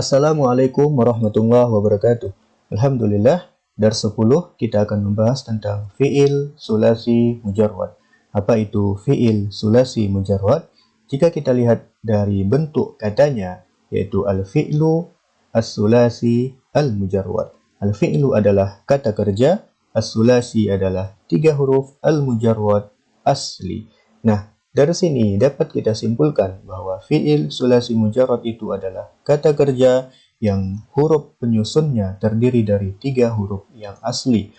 Assalamualaikum warahmatullahi wabarakatuh. Alhamdulillah, dars 10 kita akan membahas tentang fi'il sulasi mujarrad. Apa itu fi'il sulasi mujarrad? Jika kita lihat dari bentuk katanya, yaitu al-fi'lu as-sulasi al-mujarrad. Al-fi'lu adalah kata kerja, as-sulasi adalah 3 huruf, al-mujarrad asli. Nah, dari sini dapat kita simpulkan bahwa fi'il sulasi mujarrad itu adalah kata kerja yang huruf penyusunnya terdiri dari 3 huruf yang asli.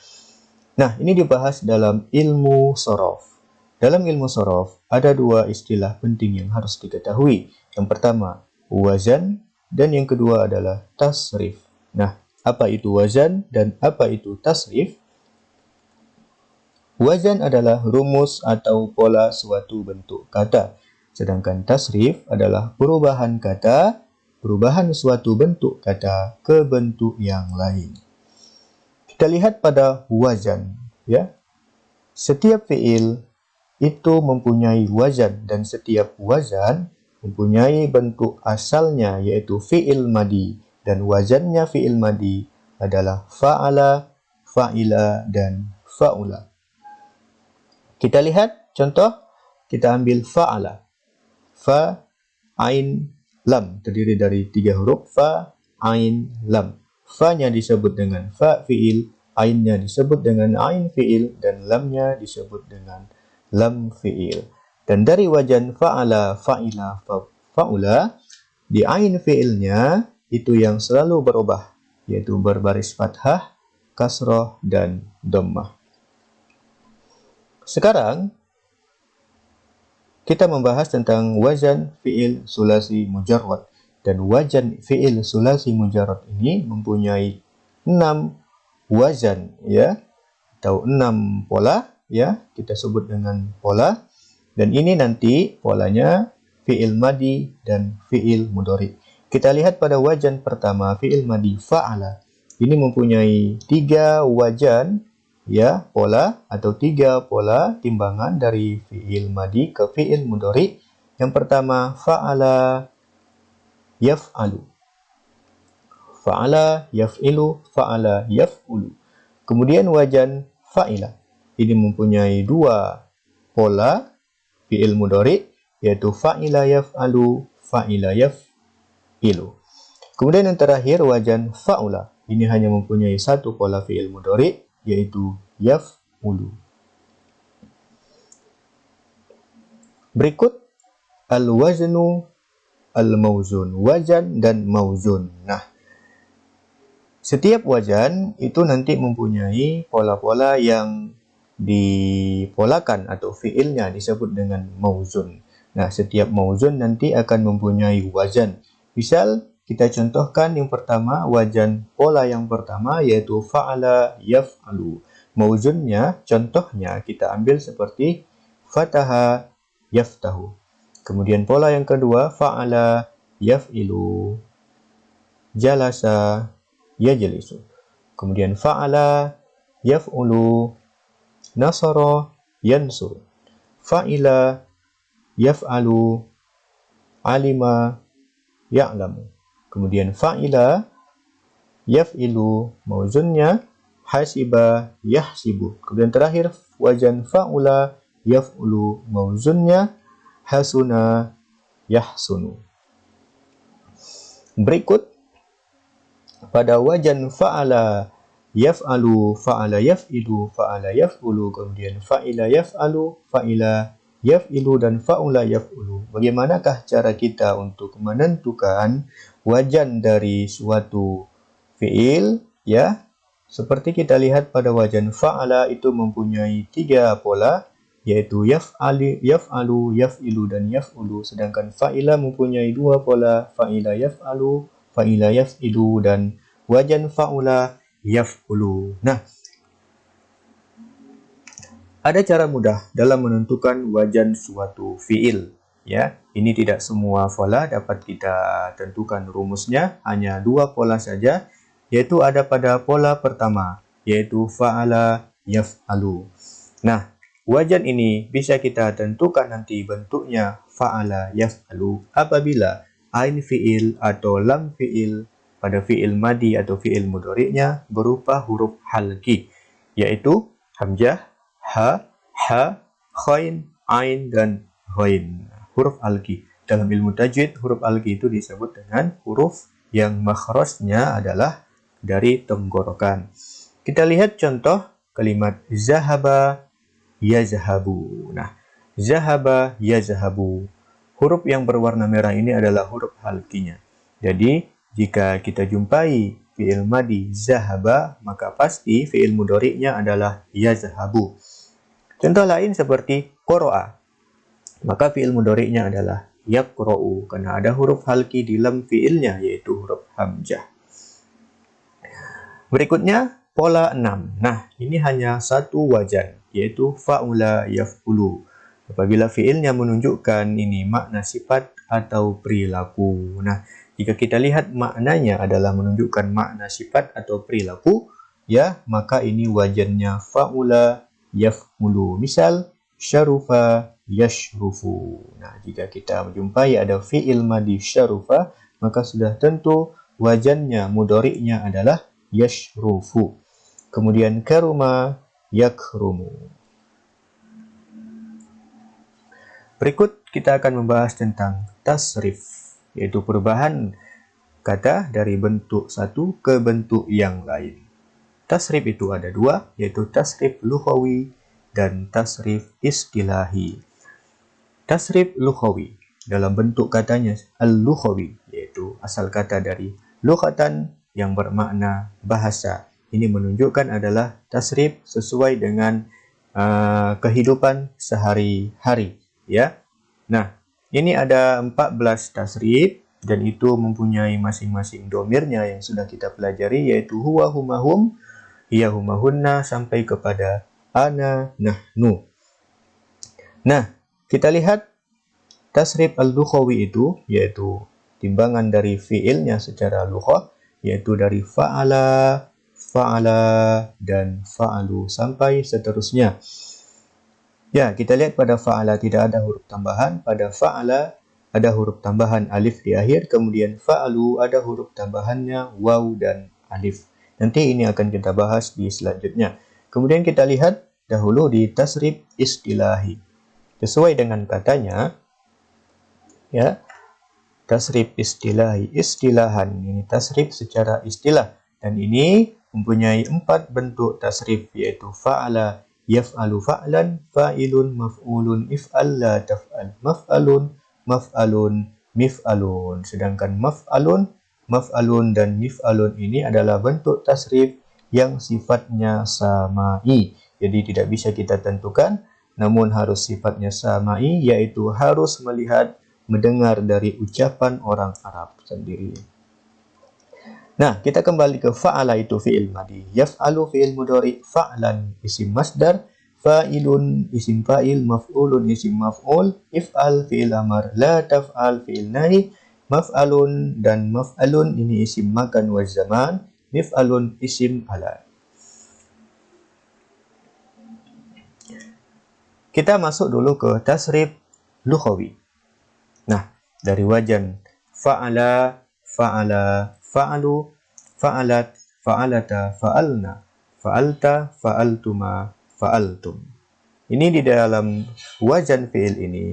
Nah, ini dibahas dalam ilmu shorof. Dalam ilmu shorof ada 2 istilah penting yang harus diketahui. Yang pertama, wazan, dan yang kedua adalah tasrif. Nah, apa itu wazan dan apa itu tasrif? Wazan adalah rumus atau pola suatu bentuk kata. Sedangkan tasrif adalah perubahan kata, perubahan suatu bentuk kata ke bentuk yang lain. Kita lihat pada wazan, ya. Setiap fi'il itu mempunyai wazan dan setiap wazan mempunyai bentuk asalnya yaitu fi'il madi, dan wazannya fi'il madi adalah fa'ala, fa'ila, dan fa'ula. Kita lihat contoh, kita ambil fa'ala. Fa, ain, lam. Terdiri dari 3 huruf. Fa, ain, lam. Fa-nya disebut dengan fa fi'il, ainnya disebut dengan ain fi'il, dan lamnya disebut dengan lam fi'il. Dan dari wajan fa'ala, fa'ila, fa'ula, di ain fi'ilnya itu yang selalu berubah, yaitu berbaris fathah, kasroh, dan dhammah. Sekarang kita membahas tentang wazan fi'il sulasi mujarrad. Dan wazan fi'il sulasi mujarrad ini mempunyai 6 wazan, ya, atau 6 pola, ya, kita sebut dengan pola. Dan ini nanti polanya fi'il madi dan fi'il mudhari. Kita lihat pada wazan pertama, fi'il madi fa'ala. Ini mempunyai 3 wazan, ya, pola atau 3 pola timbangan dari fi'il madi ke fi'il mudhari. Yang pertama, fa'ala yaf'alu. Fa'ala yaf'ilu, fa'ala yaf'ulu. Kemudian wajan fa'ila. Ini mempunyai 2 pola fi'il mudhari, yaitu fa'ila yaf'alu, fa'ila yaf'ilu. Kemudian yang terakhir wajan fa'ula. Ini hanya mempunyai 1 pola fi'il mudhari, yaitu yaf'ulu. Berikut al-waznu al-mauzun, wazan dan mauzun. Nah, setiap wazan itu nanti mempunyai pola-pola yang dipolakan atau fi'ilnya disebut dengan mauzun. Nah, setiap mauzun nanti akan mempunyai wazan. Misal kita contohkan yang pertama, wazan pola yang pertama yaitu fa'ala yaf'alu. Mauzunnya, contohnya kita ambil seperti fataha yaftahu. Kemudian pola yang kedua, fa'ala yaf'ilu, jalasa yajlisu. Kemudian fa'ala yaf'ulu, nasara yansur. Fa'ila yaf'alu, alima ya'lamu. Kemudian fa'ila yaf'ilu, mauzunnya hasiba yahsibu. Kemudian terakhir wazan fa'ula yaf'ulu, mauzunnya hasuna yahsunu. Berikut pada wazan fa'ala yaf'alu, fa'ala yaf'ilu, fa'ala yaf'ulu, kemudian fa'ila yaf'alu, fa'ila yaf'ilu, dan fa'ula yaf'ulu. Bagaimanakah cara kita untuk menentukan wazan dari suatu fi'il, ya? Seperti kita lihat pada wazan fa'ala itu mempunyai 3 pola, yaitu yaf'alu, yaf'ilu, dan yaf'ulu. Sedangkan fa'ila mempunyai 2 pola, fa'ila yaf'alu, fa'ila yaf'ilu, dan wazan fa'ula yaf'ulu. Nah, ada cara mudah dalam menentukan wazan suatu fi'il, ya. Ini tidak semua pola dapat kita tentukan rumusnya, hanya 2 pola saja, yaitu ada pada pola pertama, yaitu fa'ala yaf'alu. Nah, wazan ini bisa kita tentukan nanti bentuknya fa'ala yaf'alu apabila ain fi'il atau lam fi'il pada fi'il madi atau fi'il mudhari'nya berupa huruf halqi, yaitu hamzah, ha, khain, ain, dan ghain. Huruf halqi. Dalam ilmu tajwid, huruf halqi itu disebut dengan huruf yang makhrajnya adalah dari tenggorokan. Kita lihat contoh kalimat zahaba, yazhabu. Nah, zahaba, yazhabu. Huruf yang berwarna merah ini adalah huruf halqinya. Jadi, jika kita jumpai fi'il madi zahaba, maka pasti fi'il mudhari'nya adalah yazhabu. Contoh lain seperti qara'a. Maka fi'il mudhari'nya adalah yaqra'u karena ada huruf halqi di dalam fi'ilnya, yaitu huruf hamzah. Berikutnya pola 6. Nah, ini hanya satu wajan, yaitu fa'ula yaf'ulu. Apabila fi'ilnya menunjukkan ini makna sifat atau perilaku. Nah, jika kita lihat maknanya adalah menunjukkan makna sifat atau perilaku, ya, maka ini wajannya fa'ula yaf'ulu. Misal, syarufa yashrufu. Nah, jika kita menjumpai ada fi'il madi syarufa, maka sudah tentu wajannya, mudhari'nya adalah yashrufu. Kemudian karuma yakrumu. Berikut kita akan membahas tentang tasrif, yaitu perubahan kata dari bentuk satu ke bentuk yang lain. Tasrif itu ada dua, yaitu tasrif lughawi dan tasrif istilahi. Tasrif lughawi dalam bentuk katanya al-lughawi, yaitu asal kata dari lughatan yang bermakna bahasa. Ini menunjukkan adalah tasrif sesuai dengan kehidupan sehari-hari. Ya. Nah, ini ada 14 tasrif dan itu mempunyai masing-masing domirnya yang sudah kita pelajari, yaitu huwa, huma, hum, hiya, huma, hunna, sampai kepada ana, nahnu. Nah, kita lihat tasrif al-lughawi itu, yaitu timbangan dari fi'ilnya secara lughah, yaitu dari fa'ala, fa'ala, dan fa'alu, sampai seterusnya. Ya, kita lihat pada fa'ala tidak ada huruf tambahan. Pada fa'ala ada huruf tambahan alif di akhir. Kemudian fa'alu ada huruf tambahannya waw dan alif. Nanti ini akan kita bahas di selanjutnya. Kemudian kita lihat dahulu di tasrif istilahi. Sesuai dengan katanya, ya, tasrif istilahi, istilahan. Ini tasrif secara istilah. Dan ini mempunyai 4 bentuk tasrif, yaitu fa'ala, yaf'alu fa'lan, fa'ilun, maf'ulun, if'al, la taf'al, maf'alun, maf'alun, mif'alun. Sedangkan maf'alun dan mif'alun ini adalah bentuk tasrif yang sifatnya samai. Jadi tidak bisa kita tentukan, namun harus sifatnya samai, yaitu harus melihat, mendengar dari ucapan orang Arab sendiri. Nah, kita kembali ke fa'ala itu fi'il madi. Yaf'alu fi'il mudhari, fa'lan isim masdar, fa'ilun isim fa'il, maf'ulun isim maf'ul, if'al fi'il amar, la taf'al fi'il nahi, maf'alun dan maf'alun ini isim makan wa zaman, mif'alun isim ala. Kita masuk dulu ke tasrif lughawi. Nah, dari wajan fa'ala, fa'ala, fa'alu, fa'alat, fa'alata, fa'alna, fa'alta, fa'altuma, fa'altum. Ini di dalam wajan fi'il ini,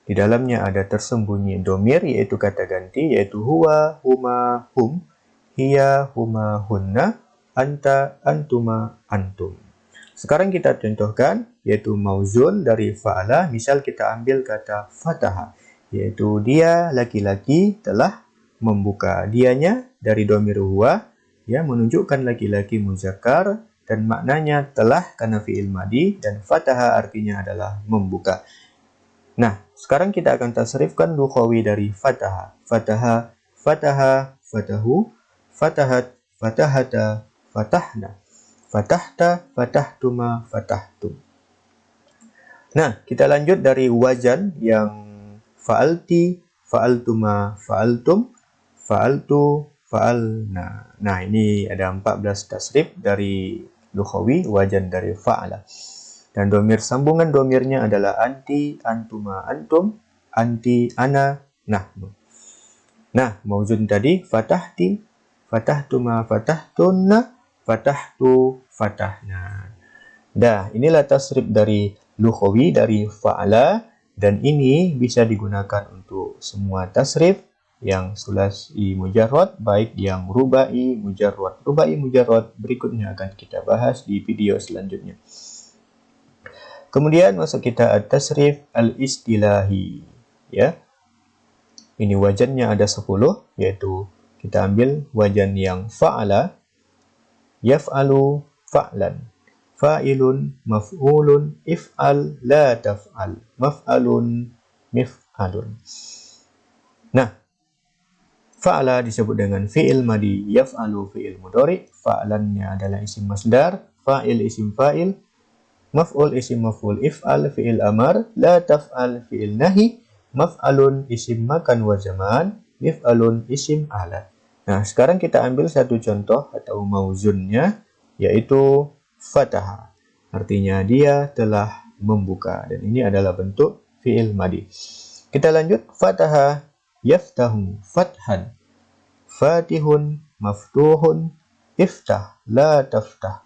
di dalamnya ada tersembunyi domir, yaitu kata ganti, yaitu huwa, huma, hum, hiya, huma, hunna, anta, antuma, antum. Sekarang kita contohkan, yaitu mauzul dari fa'ala. Misal kita ambil kata fataha, yaitu dia laki-laki telah membuka. Dianya dari domir huwa, ya, menunjukkan laki-laki muzakkar dan maknanya telah karena fi'il madi, dan fataha artinya adalah membuka. Nah, sekarang kita akan tasrifkan lughawi dari fataha. Fataha, fataha, fatahu, fatahat, fatahata, fatahna, fatahta, fatahtuma, fatahtum. Nah, kita lanjut dari wajan yang fa'alti, fa'altuma, fa'altum, fa'altu, fa'alna. Nah, ini ada 14 tasrif dari lughawi, wajan dari fa'ala. Dan domir sambungan domirnya adalah anti, antuma, antum, anti, ana, nahnu. Nah, mauzun tadi fatahti, fatahtuma, fatahtunna, fatahtu, fatahna. Dah, inilah tasrif dari lughawi dari fa'ala, dan ini bisa digunakan untuk semua tasrif yang sulasi mujarrad, baik yang rubai mujarrad. Rubai mujarrad berikutnya akan kita bahas di video selanjutnya. Kemudian masuk kita at-tasrif al-istilahi, ya. Ini wajannya ada 10, yaitu kita ambil wajan yang fa'ala, yaf'alu, fa'lan, fa'ilun, maf'ulun, if'al, la taf'al, maf'alun, mif'alun. Nah, fa'ala disebut dengan fi'il madi, yaf'alu fi'il mudhari, fa'lannya adalah isim masdar, fa'il isim fa'il, maf'ul isim maf'ul, if'al fi'il amar, la taf'al fi'il nahi, maf'alun isim makan wa zaman, mif'alun isim alat. Nah, sekarang kita ambil satu contoh atau mauzunnya, yaitu fataha. Artinya dia telah membuka, dan ini adalah bentuk fi'il madi. Kita lanjut, fataha yaftahu fathan, fatihun maftuhun, iftah la taftah,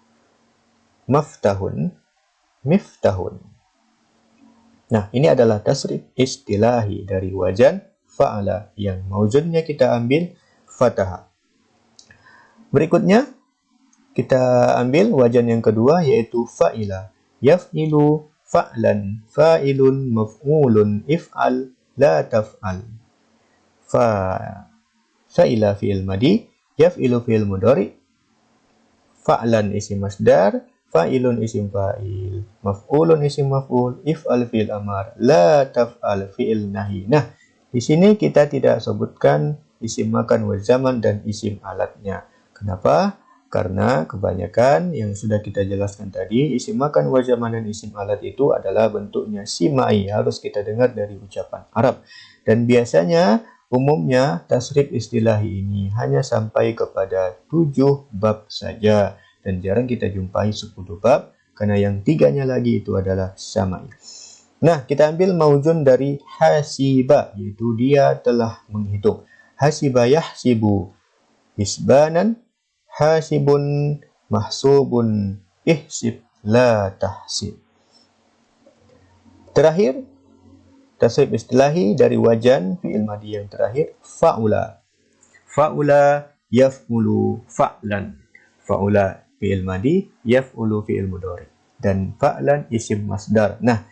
maftahun miftahun. Nah, ini adalah tasrif istilahi dari wajan fa'ala yang mauzunnya kita ambil fataha. Berikutnya kita ambil wajan yang kedua, yaitu fa'ila, yaf'ilu fa'lan, fa'ilun maf'ulun, if'al la taf'al. Fa'ila fi'il madi, yaf'ilu fi'il mudhari, fa'lan isim masdar, fa'ilun isim fa'il, maf'ulun isim maf'ul, if'al fi'il amar, la taf'al fi'il nahi. Nah, di sini kita tidak sebutkan isim makan wa zaman dan isim alatnya. Kenapa? Karena kebanyakan yang sudah kita jelaskan tadi, isim makan wa zaman dan isim alat itu adalah bentuknya simai, harus kita dengar dari ucapan Arab. Dan biasanya umumnya tasrif istilahi ini hanya sampai kepada 7 bab saja, dan jarang kita jumpai 10 bab, karena yang 3-nya lagi itu adalah samai. Nah, kita ambil mauzun dari hasiba, yaitu dia telah menghitung. Hasiba yahsibu hisbanan, hasibun mahsubun, ihsib la tahsib. Terakhir, tasrif istilahi dari wajan fi'il madi yang terakhir, fa'ula. Fa'ula yaf'ulu fa'lan. Fa'ula fi'il madi, yaf'ulu fi'il mudhari, dan fa'lan isim masdar. Nah,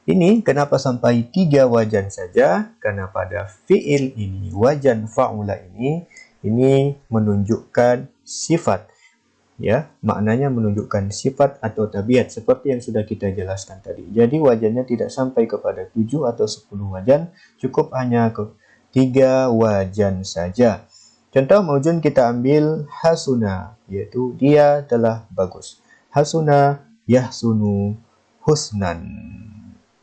ini kenapa sampai 3 wajan saja? Karena pada fi'il ini, wajan fa'ula ini menunjukkan sifat, ya, maknanya menunjukkan sifat atau tabiat seperti yang sudah kita jelaskan tadi. Jadi wajannya tidak sampai kepada 7 atau 10 wajan, cukup hanya ke 3 wajan saja. Contoh mauzun kita ambil hasuna, yaitu dia telah bagus. Hasuna yahsunu husnan.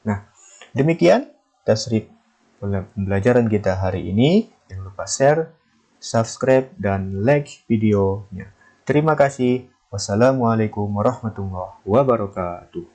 Nah, demikian tasrif pembelajaran kita hari ini. Jangan lupa share, subscribe, dan like videonya. Terima kasih. Wassalamualaikum warahmatullahi wabarakatuh.